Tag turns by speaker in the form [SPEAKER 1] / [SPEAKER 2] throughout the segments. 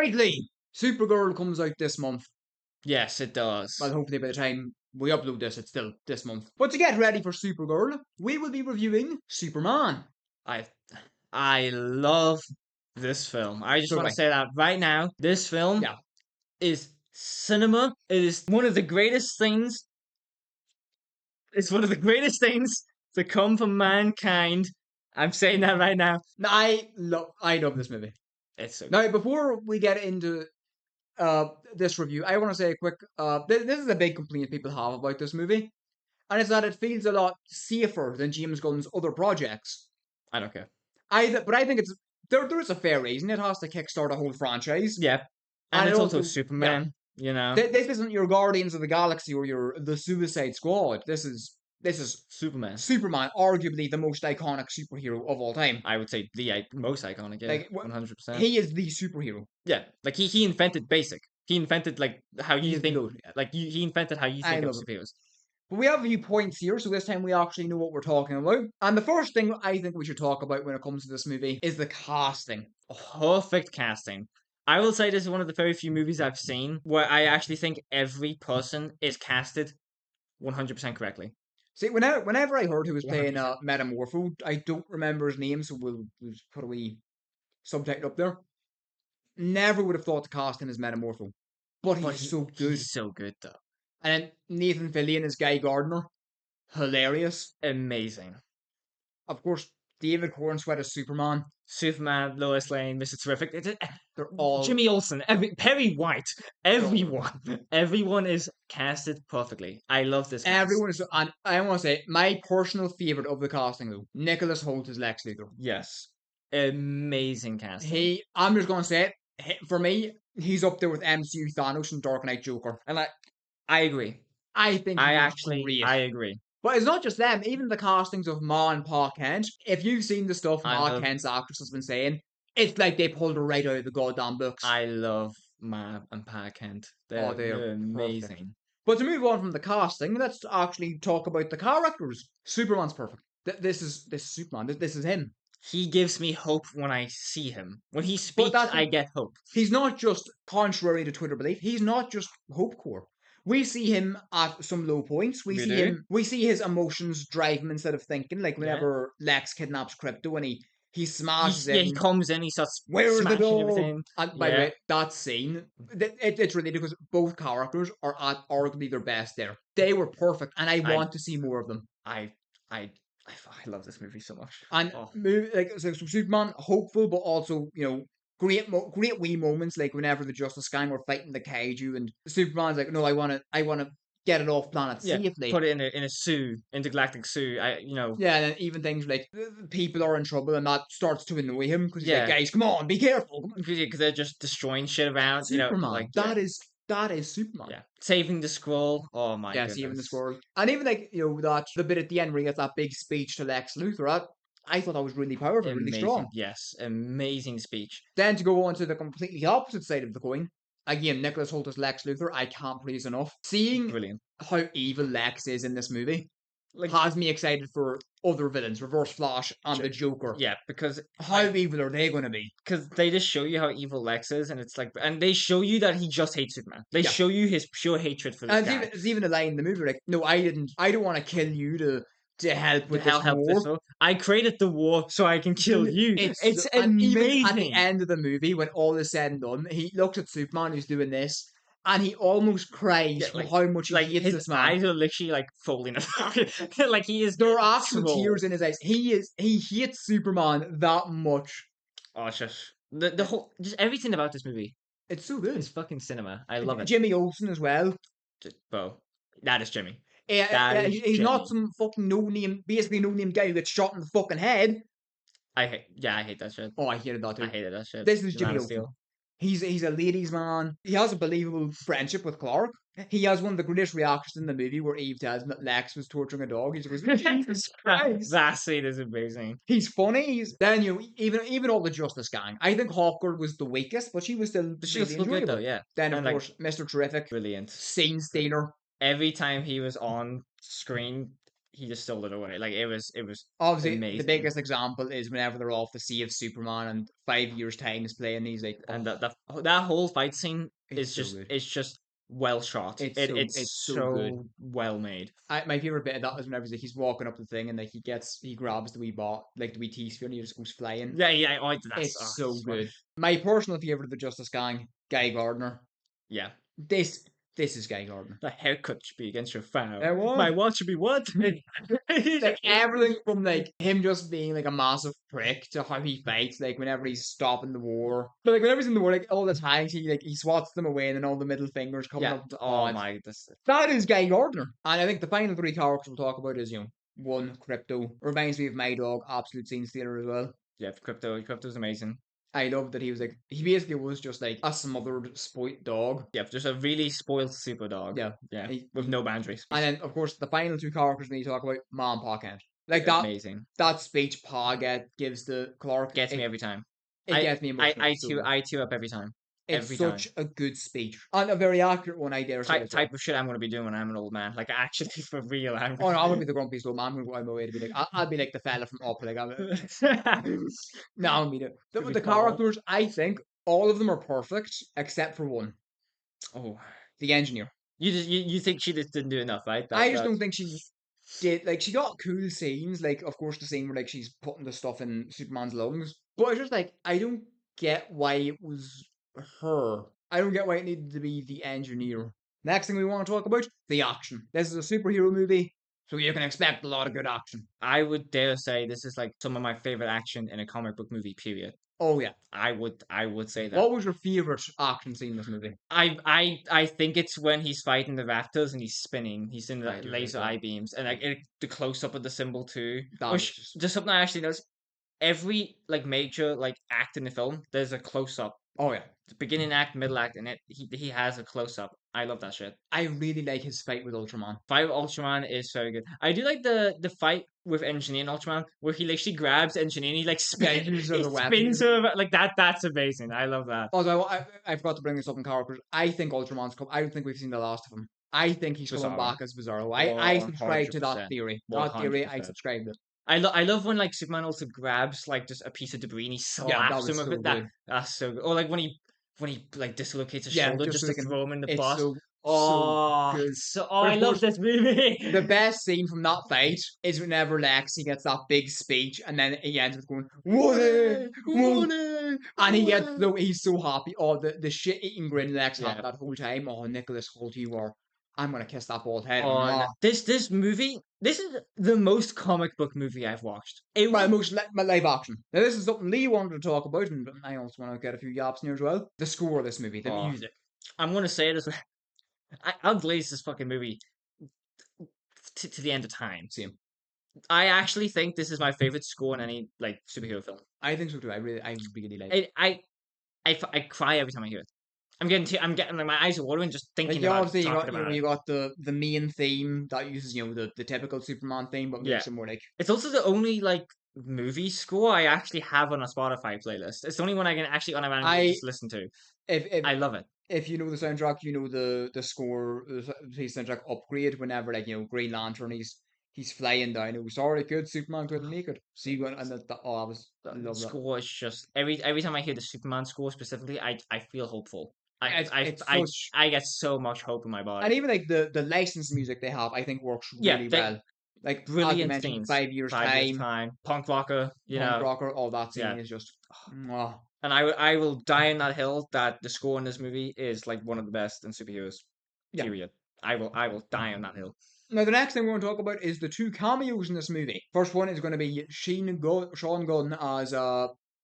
[SPEAKER 1] Rightly, Supergirl comes out this month.
[SPEAKER 2] Yes, it does.
[SPEAKER 1] Well, hopefully by the time we upload this, it's still this month. But to get ready for Supergirl, we will be reviewing Superman.
[SPEAKER 2] I love this film. I just
[SPEAKER 1] So
[SPEAKER 2] want to say that right now. This film
[SPEAKER 1] Yeah.
[SPEAKER 2] is cinema. It is one of the greatest things. It's one of the greatest things to come from mankind. I'm saying that right now.
[SPEAKER 1] I love this movie.
[SPEAKER 2] It's so
[SPEAKER 1] Now, before we get into this review, I want to say a quick. This is a big complaint people have about this movie, and it's that it feels a lot safer than James Gunn's other projects.
[SPEAKER 2] I don't care.
[SPEAKER 1] But I think it's there is a fair reason it has to kickstart a whole franchise.
[SPEAKER 2] Yeah, and it's also Superman. You know,
[SPEAKER 1] this isn't your Guardians of the Galaxy or the Suicide Squad. This is
[SPEAKER 2] Superman.
[SPEAKER 1] Superman, arguably the most iconic superhero of all time.
[SPEAKER 2] I would say the most iconic. Yeah,
[SPEAKER 1] Like
[SPEAKER 2] 100%.
[SPEAKER 1] he is the superhero.
[SPEAKER 2] Yeah, like he invented basic. He invented like how you think.
[SPEAKER 1] Good.
[SPEAKER 2] Like he invented how you think of superheroes.
[SPEAKER 1] But we have a few points here, so this time we actually know what we're talking about. And the first thing I think we should talk about when it comes to this movie is the casting.
[SPEAKER 2] Perfect casting. I will say this is one of the very few movies I've seen where I actually think every person is casted 100% correctly.
[SPEAKER 1] See, whenever I heard who was playing
[SPEAKER 2] 100%.
[SPEAKER 1] Metamorpho, I don't remember his name, so we'll put a wee subtitle up there. Never would have thought to cast him as Metamorpho. But he's so good.
[SPEAKER 2] He's so good, though.
[SPEAKER 1] And then Nathan Fillion as Guy Gardner. Hilarious.
[SPEAKER 2] Amazing.
[SPEAKER 1] Of course, David Cornsweet as Superman.
[SPEAKER 2] Superman, Lois Lane, Mr. Terrific.
[SPEAKER 1] They're all...
[SPEAKER 2] Jimmy Olsen, Perry White. Everyone is casted perfectly. I love this cast.
[SPEAKER 1] Everyone is... And I want to say, my personal favourite of the casting, though, Nicholas Hoult as Lex Luthor.
[SPEAKER 2] Yes. Amazing casting.
[SPEAKER 1] I'm just going to say it, for me, he's up there with MCU Thanos and Dark Knight Joker.
[SPEAKER 2] And I agree.
[SPEAKER 1] I think
[SPEAKER 2] I agree.
[SPEAKER 1] But it's not just them, even the castings of Ma and Pa Kent. If you've seen the stuff Ma Kent's actress has been saying, it's like they pulled her right out of the goddamn books.
[SPEAKER 2] I love Ma and Pa Kent. They're amazing.
[SPEAKER 1] Perfect. But to move on from the casting, let's actually talk about the characters. Superman's perfect. This is Superman. This is him.
[SPEAKER 2] He gives me hope when I see him. When he speaks, I get hope.
[SPEAKER 1] He's not just, contrary to Twitter belief, he's not just hope core. We see him at some low points. We see his emotions drive him instead of thinking. Like whenever Lex kidnaps Crypto and he smashes it.
[SPEAKER 2] Yeah, he comes in, he starts
[SPEAKER 1] where's the door?
[SPEAKER 2] Everything.
[SPEAKER 1] And by the way, that scene, it's really because both characters are at arguably their best there. They were perfect, and I want to see more of them.
[SPEAKER 2] I love this movie so much.
[SPEAKER 1] And so Superman, hopeful, but also great wee moments, like whenever the Justice Gang were fighting the kaiju, and Superman's like, no, I want to get it off planet safely.
[SPEAKER 2] Put it in a zoo, intergalactic zoo.
[SPEAKER 1] Yeah, and then even things like people are in trouble, and that starts to annoy him because he's like, guys, come on, be careful,
[SPEAKER 2] because they're just destroying shit around.
[SPEAKER 1] Superman, that is Superman.
[SPEAKER 2] Yeah, saving the Skrull. Oh my god. Yeah,
[SPEAKER 1] saving the Skrull, and even like that the bit at the end where he gets that big speech to Lex Luthor. I thought that was really powerful, really strong.
[SPEAKER 2] Yes, amazing speech.
[SPEAKER 1] Then to go on to the completely opposite side of the coin, again, Nicholas Hoult as Lex Luthor, I can't praise enough. Seeing how evil Lex is in this movie has me excited for other villains, Reverse Flash and the Joker.
[SPEAKER 2] Yeah, because
[SPEAKER 1] how evil are they going to be?
[SPEAKER 2] Because they just show you how evil Lex is, and it's like, and they show you that he just hates Superman. They show you his pure hatred for this guy.
[SPEAKER 1] It's even a line in the movie like, no, I don't want to kill you to help with this war.
[SPEAKER 2] I created the war so I can kill you. It's amazing.
[SPEAKER 1] Even at the end of the movie, when all is said and done, he looks at Superman who's doing this, and he almost cries for how much he hates this man.
[SPEAKER 2] His eyes are literally falling apart. Like he is.
[SPEAKER 1] There are actual tears in his eyes. He hates Superman that much.
[SPEAKER 2] Oh, it's just the whole, just everything about this movie.
[SPEAKER 1] It's so good.
[SPEAKER 2] It's fucking cinema. I love it.
[SPEAKER 1] Jimmy Olsen as well.
[SPEAKER 2] That is Jimmy.
[SPEAKER 1] He's not some fucking no-name guy who gets shot in the fucking head.
[SPEAKER 2] I hate that shit.
[SPEAKER 1] Oh, I hated that too.
[SPEAKER 2] I hated that shit.
[SPEAKER 1] This is Jimmy Olsen. He's a ladies' man. He has a believable friendship with Clark. He has one of the greatest reactions in the movie where Eve tells him that Lex was torturing a dog. He's like, Jesus Christ.
[SPEAKER 2] That scene is amazing.
[SPEAKER 1] He's funny. Then even all the Justice Gang. I think Hawkgirl was the weakest, but she was still
[SPEAKER 2] good though. Yeah.
[SPEAKER 1] Then of course Mr. Terrific,
[SPEAKER 2] brilliant,
[SPEAKER 1] scene stealer.
[SPEAKER 2] Every time he was on screen, he just stole it away. Like it was
[SPEAKER 1] Obviously, the
[SPEAKER 2] amazing.
[SPEAKER 1] biggest example is whenever they're off the Sea of Superman and 5 years' time is playing, he's like,
[SPEAKER 2] And
[SPEAKER 1] oh,
[SPEAKER 2] that whole fight scene
[SPEAKER 1] it's so good.
[SPEAKER 2] it's just well shot. It's
[SPEAKER 1] It's so good.
[SPEAKER 2] so well made.
[SPEAKER 1] My favorite bit of that is whenever he's walking up the thing and like he grabs the wee bot, like the wee teaspoon, and he just goes flying.
[SPEAKER 2] Yeah, yeah. Oh,
[SPEAKER 1] It's so
[SPEAKER 2] so
[SPEAKER 1] good. My personal favorite of the Justice Gang, Guy Gardner.
[SPEAKER 2] yeah.
[SPEAKER 1] This this is Guy Gardner.
[SPEAKER 2] The haircut should be against your file.
[SPEAKER 1] It was.
[SPEAKER 2] My watch should be what?
[SPEAKER 1] Like everything from like him just being like a massive prick to how he fights, like whenever he's stopping the war. But like whenever he's in the war, like all the times he swats them away and then all the middle fingers coming
[SPEAKER 2] Yeah.
[SPEAKER 1] up to
[SPEAKER 2] Oh my. This.
[SPEAKER 1] that is Guy Gardner. And I think the final three characters we'll talk about is, one, Crypto. Reminds me of my dog, Absolute Scene Stealer as well.
[SPEAKER 2] Yeah. Crypto's amazing.
[SPEAKER 1] I love that he basically was just like a smothered, spoilt dog.
[SPEAKER 2] Yeah, just a really spoiled super dog.
[SPEAKER 1] Yeah.
[SPEAKER 2] Yeah, with no boundaries.
[SPEAKER 1] And then, of course, the final two characters we need to talk about, Ma and Pa Kent. Like that,
[SPEAKER 2] amazing.
[SPEAKER 1] That speech Pa gives to Clark
[SPEAKER 2] Gets me every time.
[SPEAKER 1] It gets me emotional.
[SPEAKER 2] I tear up every time.
[SPEAKER 1] It's
[SPEAKER 2] every
[SPEAKER 1] such
[SPEAKER 2] time.
[SPEAKER 1] a good speech and a very accurate one, I dare say.
[SPEAKER 2] Type of shit I'm going to be doing when I'm an old man. Like actually, for real. I'm
[SPEAKER 1] no, I'm gonna be the grumpy old man. I'm gonna go out of my way to be like, I'll be like the fella from Up. Like, no, I'll be the characters. I think all of them are perfect except for one.
[SPEAKER 2] Oh,
[SPEAKER 1] the engineer.
[SPEAKER 2] You think she just didn't do enough, right?
[SPEAKER 1] I just don't think she did. Like, she got cool scenes. Like, of course, the scene where like she's putting the stuff in Superman's lungs. But it's just like I don't get why it was her. I don't get why it needed to be the engineer. Next thing we want to talk about, the action. This is a superhero movie, so you can expect a lot of good action.
[SPEAKER 2] I would dare say this is like some of my favorite action in a comic book movie, period.
[SPEAKER 1] Oh yeah.
[SPEAKER 2] I would say that.
[SPEAKER 1] What was your favorite action scene in this movie?
[SPEAKER 2] I think it's when he's fighting the raptors and he's spinning. He's in the laser eye beams and like the close up of the symbol too. Which just something I actually noticed. Every like major like act in the film, there's a close up.
[SPEAKER 1] Oh yeah.
[SPEAKER 2] The beginning act, middle act, and he has a close up. I love that shit.
[SPEAKER 1] I really like his fight with Ultraman.
[SPEAKER 2] Fight with Ultraman is very good. I do like the fight with Engineer and Ultraman where he literally grabs Engineer and he like spins her like that. That's amazing. I love that.
[SPEAKER 1] Although I forgot to bring this up in characters. I think Ultraman's come. I don't think we've seen the last of him. I think he's coming back as Bizarro. I subscribe to that theory. 100%. That theory, I subscribe to.
[SPEAKER 2] I love when like Superman also grabs like just a piece of debris and he slaps him with it. That's so good. Or like when he like dislocates his shoulder just to throw him in the bus. I love this movie.
[SPEAKER 1] The best scene from that fight is whenever Lexi gets that big speech and then he ends with going, "Whoa!" And he's so happy. Oh, the shit-eating grin Lex had that whole time. Oh, Nicholas Hoult, you are. I'm gonna kiss that bald head.
[SPEAKER 2] This movie, this is the most comic book movie I've watched.
[SPEAKER 1] Most live action. Now this is something Lee wanted to talk about, and I also want to get a few yaps in here as well. The score of this movie, the music.
[SPEAKER 2] I'm gonna say it as well. I'll glaze this fucking movie to the end of time.
[SPEAKER 1] Same.
[SPEAKER 2] I actually think this is my favorite score in any like superhero film.
[SPEAKER 1] I think so too. I really like
[SPEAKER 2] it. I cry every time I hear it. I'm getting like my eyes are watering just thinking about it.
[SPEAKER 1] You got the main theme that uses the typical Superman theme, but makes it more like.
[SPEAKER 2] It's also the only like movie score I actually have on a Spotify playlist. It's the only one I can actually automatically just listen to.
[SPEAKER 1] If
[SPEAKER 2] I love it.
[SPEAKER 1] If you know the soundtrack, you know the score, the soundtrack upgrade whenever like Green Lantern he's flying down. It was already good. Superman couldn't make it. So you and I love that
[SPEAKER 2] score is just every time I hear the Superman score specifically, I feel hopeful. I get so much hope in my body.
[SPEAKER 1] And even like the licensed music they have, I think works really well. Like
[SPEAKER 2] brilliant things.
[SPEAKER 1] 5 years time,
[SPEAKER 2] punk rocker,
[SPEAKER 1] all that scene is just.
[SPEAKER 2] And I will die on that hill that the score in this movie is like one of the best in superheroes. Period. I will die on that hill.
[SPEAKER 1] Now the next thing we're going to talk about is the two cameos in this movie. First one is going to be Sean Gunn as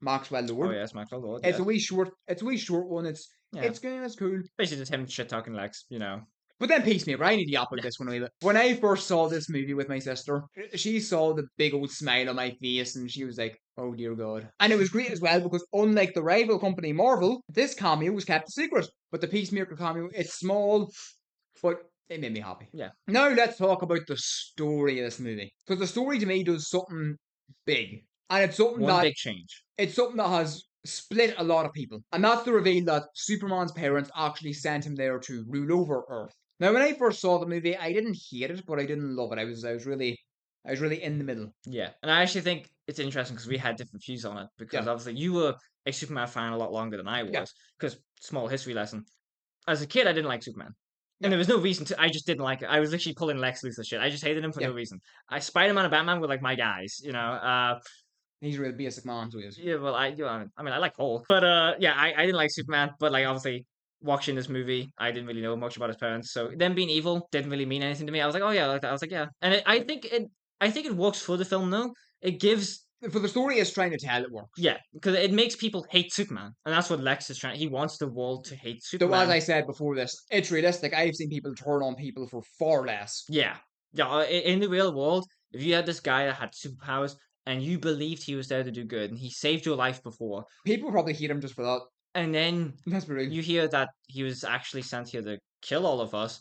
[SPEAKER 1] Maxwell Lord.
[SPEAKER 2] Oh yes, Maxwell Lord.
[SPEAKER 1] It's a wee short one. It's cool.
[SPEAKER 2] Basically just him shit talking Lex,
[SPEAKER 1] But then Peacemaker, I need to yap about this one a bit. When I first saw this movie with my sister, she saw the big old smile on my face and she was like, oh dear God. And it was great as well because unlike the rival company Marvel, this cameo was kept a secret. But the Peacemaker cameo, it's small, but it made me happy.
[SPEAKER 2] Yeah.
[SPEAKER 1] Now let's talk about the story of this movie. Because the story to me does something big. And it's something
[SPEAKER 2] big change.
[SPEAKER 1] It's something that has split a lot of people. And that's the reveal that Superman's parents actually sent him there to rule over Earth. Now, when I first saw the movie, I didn't hate it, but I didn't love it. I was really I was really in the middle.
[SPEAKER 2] Yeah, and I actually think it's interesting because we had different views on it. Because
[SPEAKER 1] Yeah.
[SPEAKER 2] obviously you were a Superman fan a lot longer than I
[SPEAKER 1] Yeah.
[SPEAKER 2] was. Because small history lesson, as a kid, I didn't like Superman. And
[SPEAKER 1] Yeah.
[SPEAKER 2] there was no reason to. I just didn't like it. I was literally pulling Lex Luthor shit. I just hated him for
[SPEAKER 1] Yeah.
[SPEAKER 2] no reason. Spider-Man and Batman were like my guys, you know.
[SPEAKER 1] He's a real basic man, so he is.
[SPEAKER 2] Yeah, well, I mean, I like Hulk, but yeah, I didn't like Superman. But like, obviously, watching this movie, I didn't really know much about his parents, so them being evil didn't really mean anything to me. I was like, oh yeah, I like that. I was like, yeah, and I think it works for the film though. It gives.
[SPEAKER 1] For the story is trying to tell, it works.
[SPEAKER 2] Yeah, because it makes people hate Superman, and that's what Lex is trying. He wants the world to hate
[SPEAKER 1] Though, as
[SPEAKER 2] Superman.
[SPEAKER 1] I said before this, it's realistic. I've seen people turn on people for far less.
[SPEAKER 2] Yeah, yeah. In the real world, if you had this guy that had superpowers and you believed he was there to do good, and he saved your life before,
[SPEAKER 1] People probably hate him just for that.
[SPEAKER 2] and then
[SPEAKER 1] Let's be real.
[SPEAKER 2] you hear that he was actually sent here to kill all of us,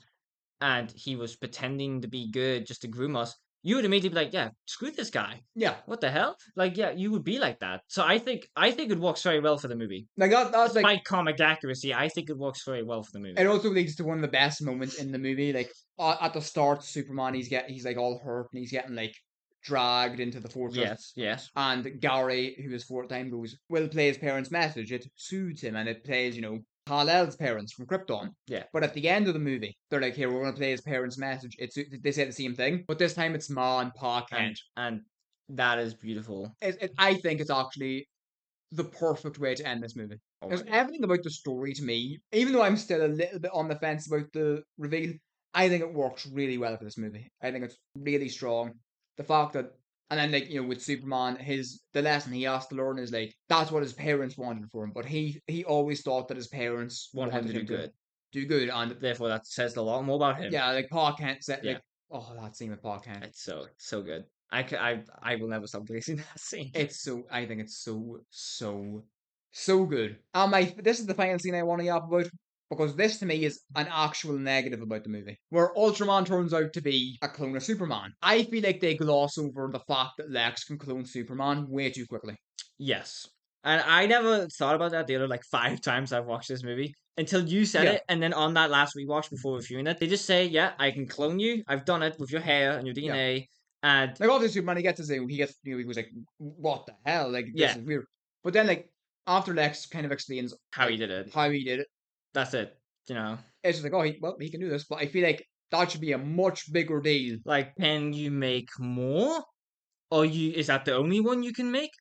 [SPEAKER 2] and he was pretending to be good just to groom us, you would immediately be like, yeah, screw this guy.
[SPEAKER 1] Yeah.
[SPEAKER 2] What the hell? Like, yeah, you would be like that. So I think it works very well for the movie.
[SPEAKER 1] Like that's like,
[SPEAKER 2] Despite comic accuracy, I think it works very well for the movie.
[SPEAKER 1] it also leads to one of the best moments in the movie. Like at the start, Superman, he's like all hurt and he's getting like dragged into the fortress.
[SPEAKER 2] Yes, yes.
[SPEAKER 1] And Gary, who is 4 time, goes, "Will play his parents' message. It suits him, and it plays, Kal-El's parents from Krypton."
[SPEAKER 2] Yeah.
[SPEAKER 1] But at the end of the movie, they're like, "Here, we're going to play his parents' message." They say the same thing, but this time it's Ma and Pa Kent.
[SPEAKER 2] And that is beautiful.
[SPEAKER 1] I think it's actually the perfect way to end this movie.
[SPEAKER 2] Oh
[SPEAKER 1] Because
[SPEAKER 2] my God.
[SPEAKER 1] everything about the story to me, even though I'm still a little bit on the fence about the reveal, I think it works really well for this movie. I think it's really strong. The fact that, and then like with Superman, the lesson he has to learn is like that's what his parents wanted for him, but he always thought that his parents
[SPEAKER 2] Want him to do good.
[SPEAKER 1] do good, and
[SPEAKER 2] Therefore, that says a lot more about him.
[SPEAKER 1] yeah, like Pa Kent said,
[SPEAKER 2] Yeah.
[SPEAKER 1] like, oh, that scene with Pa Kent,
[SPEAKER 2] It's so good. I will never stop praising that scene.
[SPEAKER 1] I think it's so good. And this is the final scene I want to yap about, because this to me is an actual negative about the movie, where Ultraman turns out to be a clone of Superman. I feel like they gloss over the fact that Lex can clone Superman way too quickly.
[SPEAKER 2] Yes. And I never thought about that the other like 5 times I've watched this movie until you said
[SPEAKER 1] Yeah.
[SPEAKER 2] it. And then on that last rewatch before reviewing it, they just say, yeah, I can clone you. I've done it with your hair and your DNA. And
[SPEAKER 1] Like obviously Superman, he was like, what the hell? Like this
[SPEAKER 2] Yeah.
[SPEAKER 1] is weird. But then like after Lex kind of explains
[SPEAKER 2] how he did it.
[SPEAKER 1] how he did it,
[SPEAKER 2] That's it. You know,
[SPEAKER 1] it's just like, oh, he can do this. But I feel like that should be a much bigger deal.
[SPEAKER 2] like, can you make more? Or is that the only one you can make?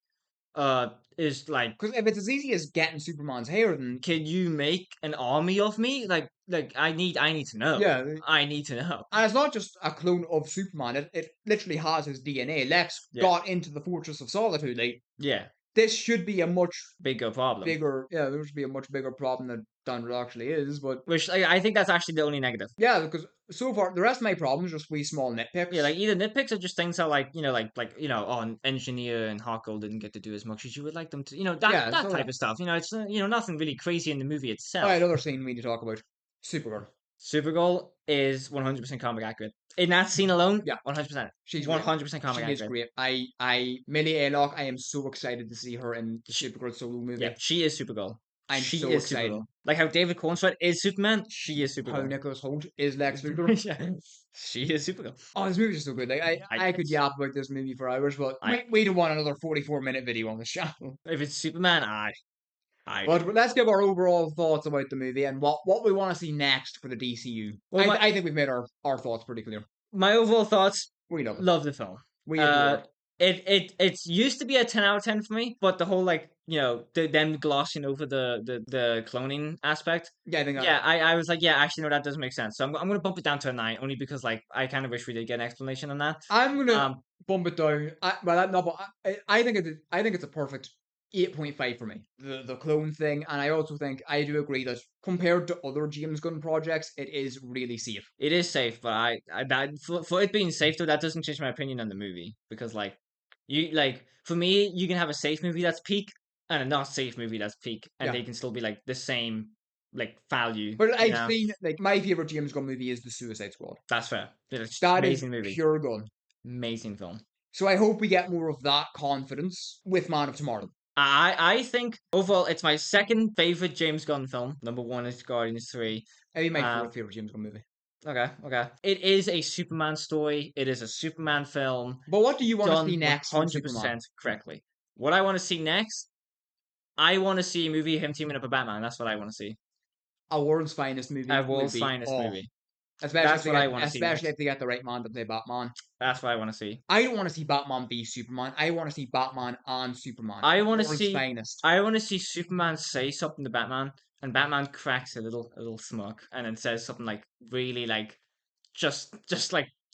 [SPEAKER 2] Is like,
[SPEAKER 1] Because if it's as easy as getting Superman's hair, then
[SPEAKER 2] can you make an army of me? Like I need to know.
[SPEAKER 1] yeah,
[SPEAKER 2] I need to know.
[SPEAKER 1] and it's not just a clone of Superman. It literally has his DNA. Lex got into the Fortress of Solitude. Like,
[SPEAKER 2] yeah,
[SPEAKER 1] this should be a much
[SPEAKER 2] bigger problem.
[SPEAKER 1] Yeah, there should be a much bigger problem than it actually is. But
[SPEAKER 2] which I think that's actually the only negative.
[SPEAKER 1] Yeah, because so far the rest of my problems are just wee small nitpicks.
[SPEAKER 2] Yeah, like either nitpicks or just things that like an engineer and Harkle didn't get to do as much as you would like them to. That type of stuff. It's nothing really crazy in the movie itself.
[SPEAKER 1] Alright, another scene we need to talk about. Supergirl.
[SPEAKER 2] Supergirl is 100% comic accurate. In that scene alone,
[SPEAKER 1] yeah,
[SPEAKER 2] 100%.
[SPEAKER 1] She's
[SPEAKER 2] 100% comic accurate.
[SPEAKER 1] She is great. Millie Alcock, I am so excited to see her in the Supergirl solo movie.
[SPEAKER 2] Yeah, she is Supergirl.
[SPEAKER 1] She so is excited. Supergirl.
[SPEAKER 2] Like how David Cornswell is Superman, she is Supergirl.
[SPEAKER 1] How Nicholas Hoult is Lex Luthor.
[SPEAKER 2] Yeah, she is Supergirl.
[SPEAKER 1] Oh, this movie is so good. Like I could yap about this movie for hours, but we don't want another 44-minute video on the channel.
[SPEAKER 2] If it's Superman,
[SPEAKER 1] But let's give our overall thoughts about the movie and what we want to see next for the DCU. Well, I think we've made our thoughts pretty clear.
[SPEAKER 2] My overall thoughts,
[SPEAKER 1] we
[SPEAKER 2] love the film.
[SPEAKER 1] We adore it.
[SPEAKER 2] It used to be a 10 out of 10 for me, but the whole them glossing over the cloning aspect.
[SPEAKER 1] Yeah, I think.
[SPEAKER 2] I was like, yeah, actually, no, that doesn't make sense. So I'm gonna bump it down to a 9, only because like I kind of wish we did get an explanation on that.
[SPEAKER 1] I'm gonna bump it down. I think it's a perfect 8.5 for me. The clone thing, and I also think I do agree that compared to other James Gunn projects, it is really safe.
[SPEAKER 2] It is safe, but for it being safe though, that doesn't change my opinion on the movie, because for me, you can have a safe movie that's peak and a not safe movie that's peak, and they can still be like the same value.
[SPEAKER 1] But I've seen my favorite James Gunn movie is The Suicide Squad.
[SPEAKER 2] That's fair.
[SPEAKER 1] That is movie. Pure Gunn.
[SPEAKER 2] Amazing film.
[SPEAKER 1] So I hope we get more of that confidence with Man of Tomorrow.
[SPEAKER 2] I think overall it's my second favorite James Gunn film. Number 1 is Guardians 3.
[SPEAKER 1] I think my fourth favorite James Gunn movie.
[SPEAKER 2] Okay. It is a Superman story. It is a Superman film
[SPEAKER 1] But what do you want to see
[SPEAKER 2] done
[SPEAKER 1] next from Superman?
[SPEAKER 2] 100% correctly. What I want to see next, I want to see a movie of him teaming up with Batman. That's what I want to see.
[SPEAKER 1] A world's finest
[SPEAKER 2] A
[SPEAKER 1] movie would
[SPEAKER 2] world's
[SPEAKER 1] be
[SPEAKER 2] finest movie. That's what I want to see
[SPEAKER 1] especially
[SPEAKER 2] next.
[SPEAKER 1] if they get the right man to play Batman.
[SPEAKER 2] That's what I want to see.
[SPEAKER 1] I don't want to see Batman be Superman. I want to see Batman and Superman.
[SPEAKER 2] I want to
[SPEAKER 1] World's
[SPEAKER 2] see.
[SPEAKER 1] finest.
[SPEAKER 2] I want to see Superman say something to Batman, and Batman cracks a little smirk, and then says something like really like just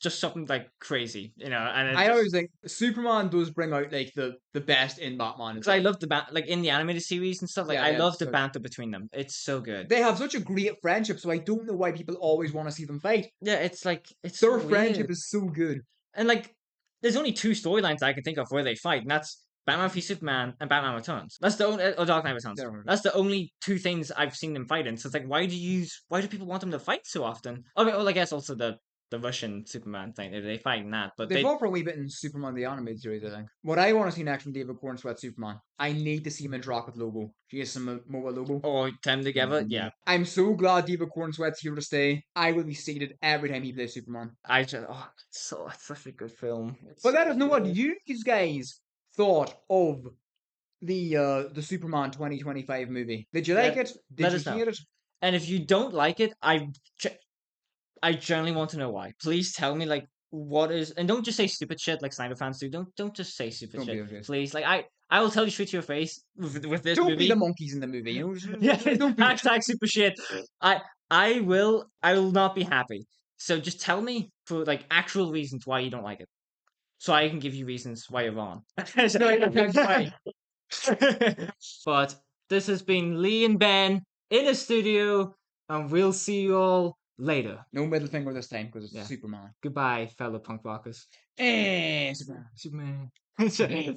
[SPEAKER 2] something like crazy, and it
[SPEAKER 1] I
[SPEAKER 2] just
[SPEAKER 1] always think Superman does bring out like the best in Batman as
[SPEAKER 2] because I
[SPEAKER 1] well.
[SPEAKER 2] love the like in the animated series and stuff. Like
[SPEAKER 1] Yeah,
[SPEAKER 2] I
[SPEAKER 1] they have
[SPEAKER 2] love the banter between them. It's so good.
[SPEAKER 1] they have such a great friendship, so I don't know why people always want to see them fight.
[SPEAKER 2] Yeah, it's like it's
[SPEAKER 1] Their
[SPEAKER 2] so
[SPEAKER 1] friendship
[SPEAKER 2] weird.
[SPEAKER 1] is so good.
[SPEAKER 2] And like, there's only two storylines I can think of where they fight, and that's Batman v Superman and Batman Returns. That's the only or Dark Knight Returns. That's the only two things I've seen them fight in. So it's like, why do people want them to fight so often? Okay, well, I guess also the Russian Superman thing. They fight in that, but
[SPEAKER 1] They
[SPEAKER 2] they
[SPEAKER 1] fought for a wee bit in Superman the Animated Series, I think. What I want to see next from David Cornsweet Superman, I need to see him interact with Lobo. Jason Momoa Lobo.
[SPEAKER 2] or time together. Yeah,
[SPEAKER 1] I'm so glad David Cornsweet's here to stay. I will be seated every time he plays Superman.
[SPEAKER 2] it's such a good film.
[SPEAKER 1] But let us know what you guys thought of the Superman 2025 movie. Did you like it? Did
[SPEAKER 2] Let
[SPEAKER 1] you
[SPEAKER 2] us know.
[SPEAKER 1] hate it?
[SPEAKER 2] And if you don't like it, I generally want to know why. Please tell me like what is, and don't just say stupid shit like Snyder fans do. Don't just say stupid
[SPEAKER 1] Don't be
[SPEAKER 2] shit,
[SPEAKER 1] okay.
[SPEAKER 2] please. Like I will tell you straight to your face with this
[SPEAKER 1] Don't be the
[SPEAKER 2] movie.
[SPEAKER 1] monkeys in the movie. You know,
[SPEAKER 2] Yeah,
[SPEAKER 1] don't be.
[SPEAKER 2] hashtag super shit. I will not be happy. So just tell me for like actual reasons why you don't like it, so I can give you reasons why you're wrong.
[SPEAKER 1] No, that's fine.
[SPEAKER 2] But this has been Lee and Ben in a studio, and we'll see you all later.
[SPEAKER 1] No middle finger this time because it's
[SPEAKER 2] Yeah.
[SPEAKER 1] Superman.
[SPEAKER 2] Goodbye, fellow punk rockers.
[SPEAKER 1] Superman.
[SPEAKER 2] Superman.